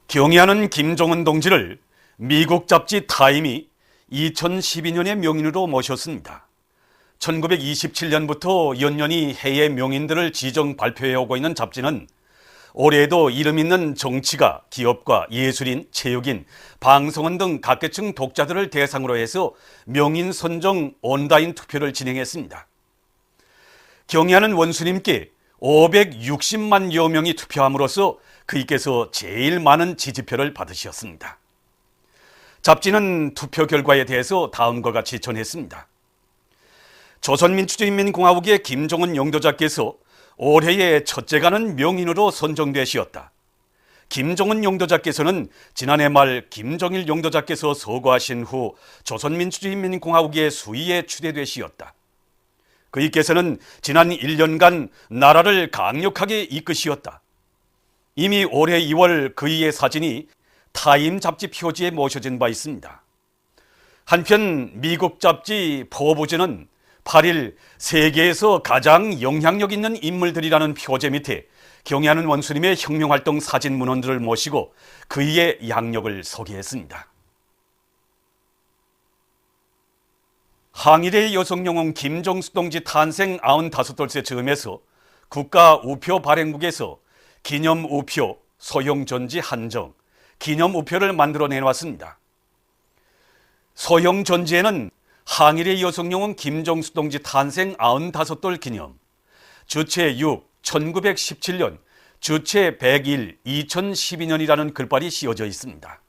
경애하는 김정은 동지를 미국 잡지 타임이 2012년의 명인으로 모셨습니다. 1927년부터 연년이 해외 명인들을 지정 발표해오고 있는 잡지는 올해에도 이름 있는 정치가, 기업가, 예술인, 체육인, 방송인 등 각계층 독자들을 대상으로 해서 명인 선정 온라인 투표를 진행했습니다. 경애하는 원수님께 560만여 명이 투표함으로써 그이께서 제일 많은 지지표를 받으셨습니다. 잡지는 투표 결과에 대해서 다음과 같이 전했습니다. 조선민주주의인민공화국의 김정은 용도자께서 올해의 첫째가는 명인으로 선정되시었다. 김정은 용도자께서는 지난해 말 김정일 용도자께서 서거하신 후 조선민주주의인민공화국의 수위에 추대되시었다. 그이께서는 지난 1년간 나라를 강력하게 이끄시었다. 이미 올해 2월 그이의 사진이 타임 잡지 표지에 모셔진 바 있습니다. 한편 미국 잡지 포브즈는 8일 세계에서 가장 영향력 있는 인물들이라는 표제 밑에 경애하는 원수님의 혁명활동 사진 문헌들을 모시고 그이의 양력을 소개했습니다. 항일의 여성영웅 김정숙 동지 탄생 95돌째 즈음에서 국가우표 발행국에서 기념우표, 소형전지 한정, 기념우표를 만들어 내놨습니다. 소형전지에는 항일의 여성영웅 김정숙 동지 탄생 95돌 기념, 주체 6, 1917년, 주체 101, 2012년이라는 글발이 씌워져 있습니다.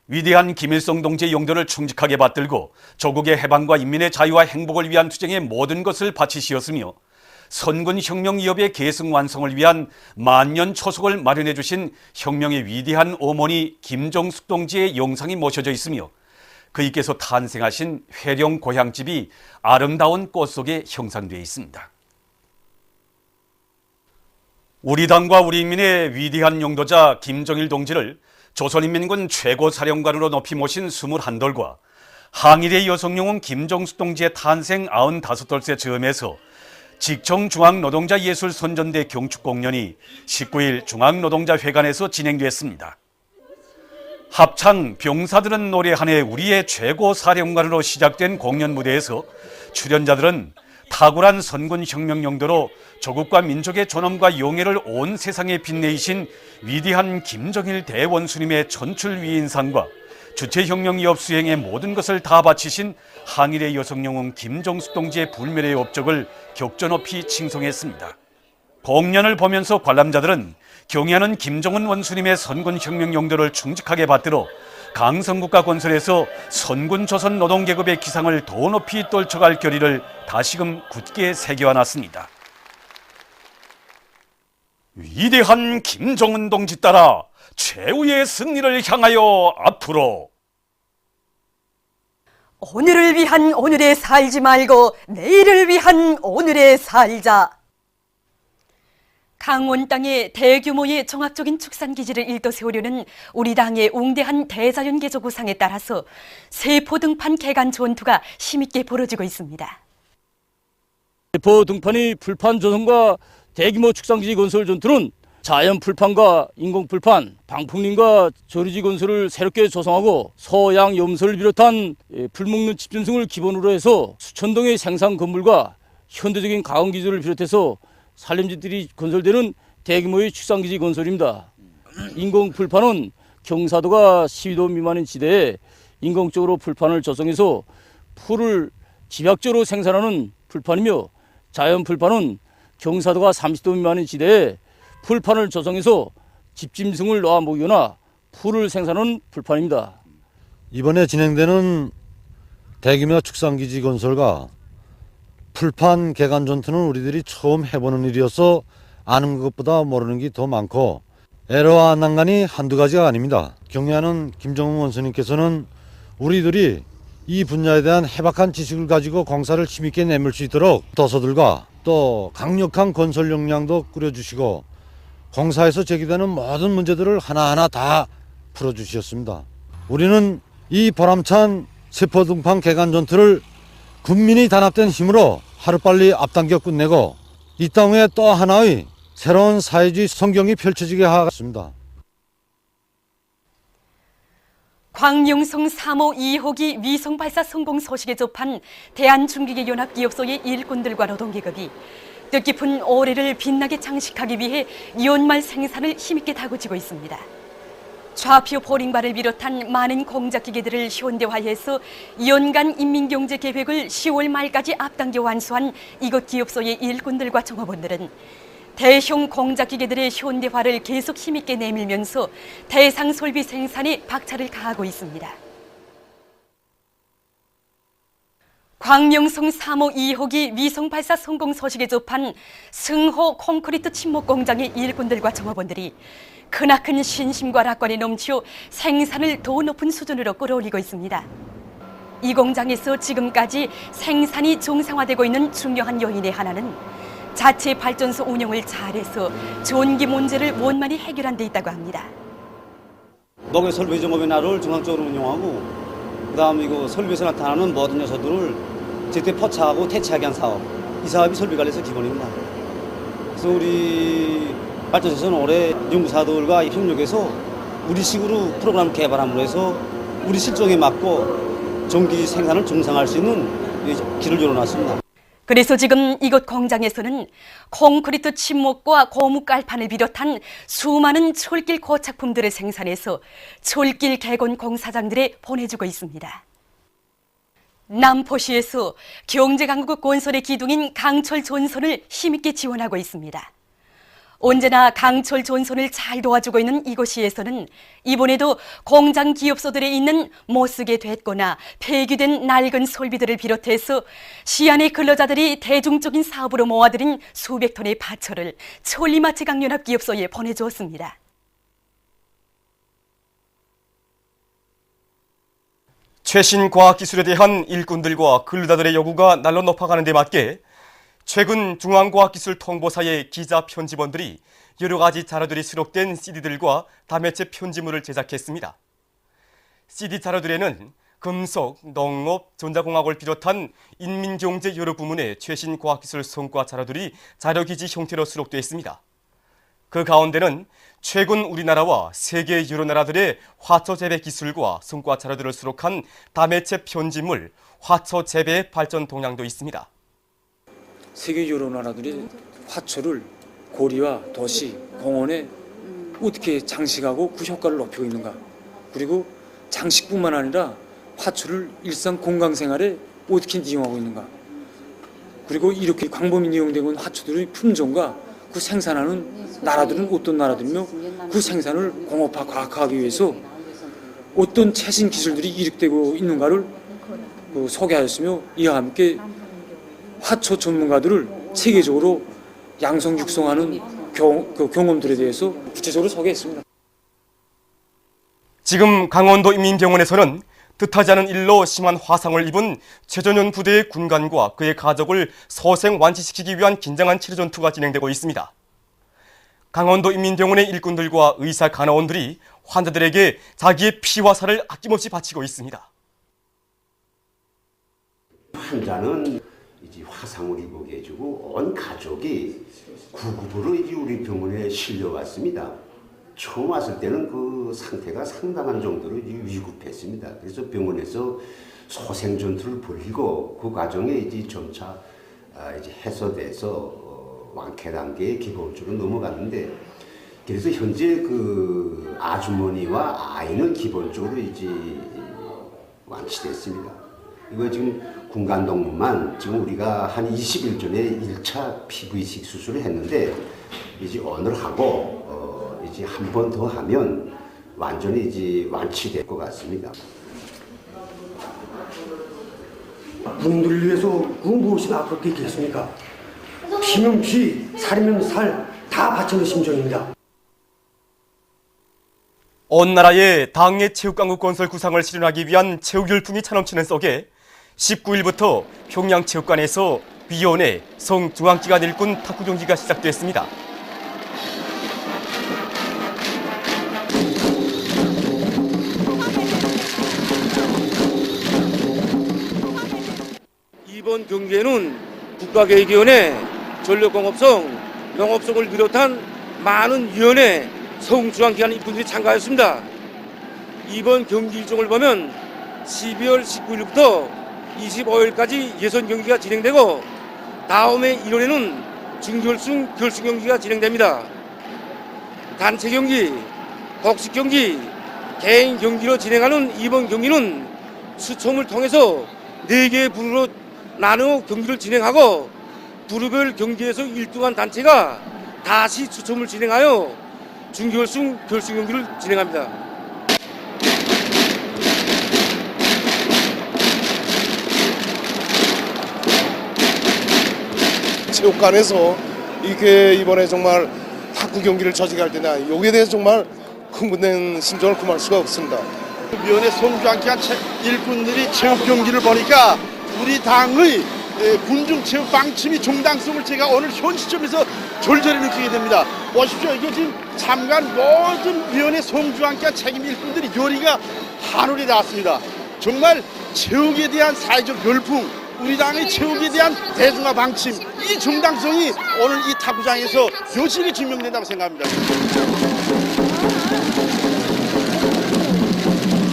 위대한 김일성 동지의 용도를 충직하게 받들고 조국의 해방과 인민의 자유와 행복을 위한 투쟁에 모든 것을 바치시었으며 선군혁명위협의 계승 완성을 위한 만년 초석을 마련해 주신 혁명의 위대한 어머니 김정숙 동지의 영상이 모셔져 있으며 그이께서 탄생하신 회령 고향집이 아름다운 꽃 속에 형상되어 있습니다. 우리 당과 우리 인민의 위대한 용도자 김정일 동지를 조선인민군 최고사령관으로 높이 모신 21돌과 항일의 여성영웅 김정숙 동지의 탄생 95돌째 즈음에서 직청중앙노동자예술선전대 경축공연이 19일 중앙노동자회관에서 진행됐습니다. 합창 병사들은 노래하네 우리의 최고사령관으로 시작된 공연 무대에서 출연자들은 탁월한 선군혁명 용도로 조국과 민족의 존엄과 영예를 온 세상에 빛내이신 위대한 김정일 대원수님의 천출위인상과 주체혁명위협 수행의 모든 것을 다 바치신 항일의 여성영웅 김정숙 동지의 불멸의 업적을 격조 높이 칭송했습니다. 공연을 보면서 관람자들은 경애하는 김정은 원수님의 선군혁명 용도를 충직하게 받들어 강성국가 건설에서 선군조선 노동계급의 기상을 더 높이 떨쳐갈 결의를 다시금 굳게 새겨놨습니다. 위대한 김정은 동지 따라 최후의 승리를 향하여 앞으로. 오늘을 위한 오늘에 살지 말고 내일을 위한 오늘에 살자. 강원 땅에 대규모의 종합적인 축산기지를 일도 세우려는 우리 당의 웅대한 대자연 개조 구상에 따라서 세포 등판 개간 전투가 힘있게 벌어지고 있습니다. 세포 등판의 풀판 조성과 대규모 축산기지 건설 전투는 자연 풀판과 인공 풀판, 방풍林과 저류지 건설을 새롭게 조성하고 서양 염소를 비롯한 풀먹는 집준승을 기본으로 해서 수천 동의 생산 건물과 현대적인 가공기술을 비롯해서 산림지들이 건설되는 대규모의 축산기지 건설입니다. 인공 풀판은 경사도가 12도 미만인 지대에 인공적으로 풀판을 조성해서 풀을 집약적으로 생산하는 풀판이며 자연 풀판은 경사도가 30도 미만인 지대에 풀판을 조성해서 집짐승을 놓아 먹이거나 풀을 생산하는 풀판입니다. 이번에 진행되는 대규모 축산기지 건설과 풀판 개간 전투는 우리들이 처음 해보는 일이어서 아는 것보다 모르는 게 더 많고 애로와 난간이 한두 가지가 아닙니다. 경애하는 김정은 원수님께서는 우리들이 이 분야에 대한 해박한 지식을 가지고 공사를 힘있게 내밀 수 있도록 도서들과 또 강력한 건설 역량도 꾸려주시고 공사에서 제기되는 모든 문제들을 하나하나 다 풀어주셨습니다. 우리는 이 보람찬 세포 등판 개간 전투를 군민이 단합된 힘으로 하루빨리 앞당겨 끝내고 이 땅 위에 또 하나의 새로운 사회주의 성경이 펼쳐지게 하겠습니다. 광룡성 3호 2호기 위성 발사 성공 소식에 접한 대한중기계연합기업소의 일꾼들과 노동계급이 뜻깊은 올해를 빛나게 장식하기 위해 연말 생산을 힘있게 다그치고 있습니다. 좌표 보링발을 비롯한 많은 공작기계들을 현대화해서 연간 인민경제계획을 10월 말까지 앞당겨 완수한 이곳 기업소의 일꾼들과 종업원들은 대형 공작기계들의 현대화를 계속 힘있게 내밀면서 대상 설비 생산에 박차를 가하고 있습니다. 광룡성 3호 2호기 위성 발사 성공 소식에 접한 승호 콘크리트 침목 공장의 일꾼들과 종업원들이 크나큰 신심과 낙관에 넘쳐 생산을 더 높은 수준으로 끌어올리고 있습니다. 이 공장에서 지금까지 생산이 정상화되고 있는 중요한 요인의 하나는 자체 발전소 운영을 잘해서 전기 문제를 원만히 해결한 데 있다고 합니다. 농해 설비 정업의 날을 중앙적으로 운영하고, 그다음 이거 설비에서 나타나는 모든 요소들을 제때 포착하고 퇴치하게 한 사업. 이 사업이 설비관리에서 기본입니다. 그래서 우리 발전소에서는 올해 연구사들과 협력해서 우리식으로 프로그램을 개발함으로 해서 우리 실정에 맞고 전기 생산을 정상화할 수 있는 길을 열어놨습니다. 그래서 지금 이곳 공장에서는 콘크리트 침목과 고무 깔판을 비롯한 수많은 철길 고착품들을 생산해서 철길 개건 공사장들에 보내주고 있습니다. 남포시에서 경제강국 건설의 기둥인 강철 전선을 힘있게 지원하고 있습니다. 언제나 강철 전선을 잘 도와주고 있는 이곳시에서는 이번에도 공장 기업소들에 있는 못쓰게 됐거나 폐기된 낡은 설비들을 비롯해서 시안의 근로자들이 대중적인 사업으로 모아들인 수백 톤의 파철을 천리마취강연합기업소에 보내주었습니다. 최신 과학기술에 대한 일꾼들과 근로자들의 요구가 날로 높아가는 데 맞게 최근 중앙과학기술통보사의 기자 편집원들이 여러 가지 자료들이 수록된 CD들과 다매체 편지물을 제작했습니다. CD 자료들에는 금속, 농업, 전자공학을 비롯한 인민경제 여러 부문의 최신 과학기술 성과 자료들이 자료기지 형태로 수록되어 있습니다. 그 가운데는 최근 우리나라와 세계 여러 나라들의 화초 재배 기술과 성과 자료들을 수록한 다매체 편지물 화초 재배 발전 동향도 있습니다. 세계 여러 나라들이 화초를 고리와 도시, 공원에 어떻게 장식하고 그 효과를 높이고 있는가. 그리고 장식뿐만 아니라 화초를 일상 공강생활에 어떻게 이용하고 있는가. 그리고 이렇게 광범위 이용되는 화초들의 품종과 그 생산하는 나라들은 어떤 나라들이며 그 생산을 공업화, 과학화하기 위해서 어떤 최신 기술들이 이룩되고 있는가를 소개하였으며 이와 함께 화초 전문가들을 세계적으로 양성 육성하는 경험들에 대해서 구체적으로 소개했습니다. 지금 강원도 인민병원에서는 뜻하지 않은 일로 심한 화상을 입은 최전현 부대의 군관과 그의 가족을 소생 완치시키기 위한 긴장한 치료 전투가 진행되고 있습니다. 강원도 인민병원의 일꾼들과 의사 간호원들이 환자들에게 자기의 피와 살을 아낌없이 바치고 있습니다. 환자는 이제 화상을 입게 해주고 온 가족이 구급으로 이제 우리 병원에 실려왔습니다. 처음 왔을 때는 그 상태가 상당한 정도로 위급했습니다. 그래서 병원에서 소생 전투를 벌이고 그 과정에 이제 점차 이제 해소돼서 완쾌 단계에 기본적으로 넘어갔는데, 그래서 현재 그 아주머니와 아이는 기본적으로 이제 완치됐습니다. 이거 지금 군간동무만 지금 우리가 한 20일 전에 1차 PVC 수술을 했는데 이제 오늘 하고 이제 한 번 더 하면 완전히 이제 완치될 것 같습니다. 군인들을 위해서 그 무엇이 아깝게 있겠습니까? 피면 피, 살이면 살 다 바치는 심정입니다. 온 나라의 당내 체육강국 건설 구상을 실현하기 위한 체육 열풍이 차넘치는 속에 19일부터 평양체육관에서 위원회 성중앙기관 일꾼 탁구 경기가 시작됐습니다. 이번 경기에는 국가계획위원회, 전력공업성, 영업성을 비롯한 많은 위원회, 성중앙기관 일꾼들이 참가했습니다. 이번 경기 일정을 보면 12월 19일부터 25일까지 예선 경기가 진행되고 다음해 1월에는 준결승, 결승 경기가 진행됩니다. 단체 경기, 복식 경기, 개인 경기로 진행하는 이번 경기는 수총을 통해서 4개의 부류로 나누어 경기를 진행하고 부류별 경기에서 1등한 단체가 다시 추첨을 진행하여 준결승, 결승 경기를 진행합니다. 체육관에서 이렇게 이번에 정말 탁구 경기를 저지할 때나 여기에 대해서 정말 흥분된 심정을 금할 수가 없습니다. 위원회 송주환기한 일꾼들이 체육 경기를 보니까 우리 당의 군중 체육 방침이 정당성을 제가 오늘 현 시점에서 절절히 느끼게 됩니다. 보십시오. 이게 지금 참가한 모든 위원회 송주환기한 책임 일꾼들이 요리가 한올이 나왔습니다. 정말 체육에 대한 사회적 열풍, 우리 당의 체육에 대한 대중화 방침, 이 정당성이 오늘 이 탁구장에서 여실히 증명된다고 생각합니다.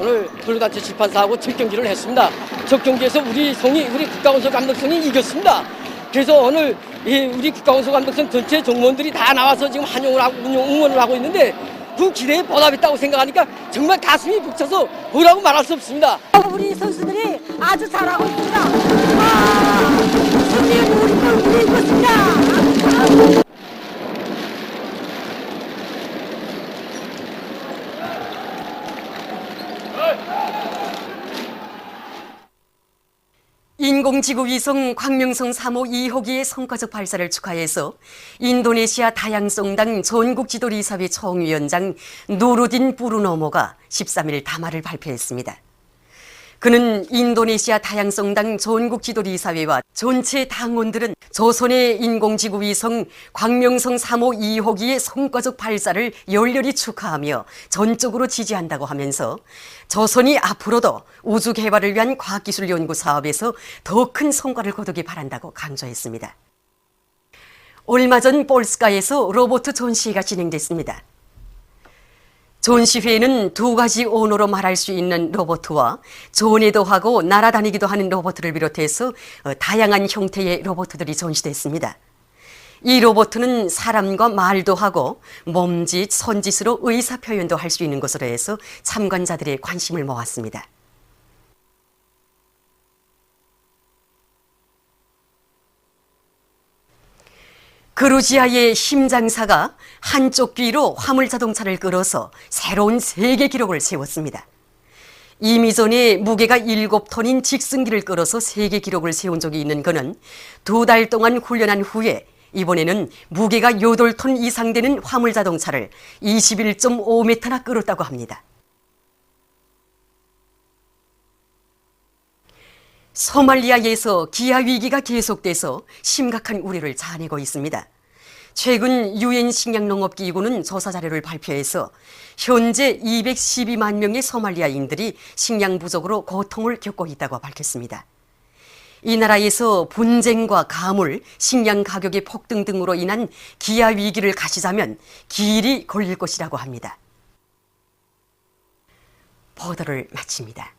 오늘 블루단체 심판사하고 첫 경기를 했습니다. 첫 경기에서 우리 국가원소 감독성이 이겼습니다. 그래서 오늘 우리 국가원소 감독성 전체 종무원들이 다 나와서 지금 환영을 하고 응원을 하고 있는데 그 기대에 보답했다고 생각하니까 정말 가슴이 벅차서 뭐라고 말할 수 없습니다. 우리 선수들이 아주 잘하고 있습니다. 승리는 우리 것입니다. 인공지구 위성 광명성 3호 2호기의 성과적 발사를 축하해서 인도네시아 다양성당 전국지도리사회 총위원장 누르딘 부르노모가 13일 담화를 발표했습니다. 그는 인도네시아 다양성당 전국지도리사회와 전체 당원들은 조선의 인공지구 위성 광명성 3호 2호기의 성과적 발사를 열렬히 축하하며 전적으로 지지한다고 하면서 조선이 앞으로도 우주 개발을 위한 과학기술 연구 사업에서 더 큰 성과를 거두기 바란다고 강조했습니다. 얼마 전 볼스카에서 로봇 전시회가 진행됐습니다. 전시회에는 두 가지 언어로 말할 수 있는 로봇과 전에도 하고 날아다니기도 하는 로봇을 비롯해서 다양한 형태의 로봇들이 전시됐습니다. 이 로봇은 사람과 말도 하고 몸짓, 손짓으로 의사 표현도 할 수 있는 것으로 해서 참관자들의 관심을 모았습니다. 그루지아의 심장사가 한쪽 귀로 화물자동차를 끌어서 새로운 세계 기록을 세웠습니다. 이미 전에 무게가 7톤인 직승기를 끌어서 세계 기록을 세운 적이 있는 그는 2달 동안 훈련한 후에 이번에는 무게가 8톤 이상 되는 화물자동차를 21.5m나 끌었다고 합니다. 소말리아에서 기아 위기가 계속돼서 심각한 우려를 자아내고 있습니다. 최근 UN 식량농업기구는 조사 자료를 발표해서 현재 212만 명의 소말리아인들이 식량 부족으로 고통을 겪고 있다고 밝혔습니다. 이 나라에서 분쟁과 가물, 식량 가격의 폭등 등으로 인한 기아 위기를 가시자면 길이 걸릴 것이라고 합니다. 보도를 마칩니다.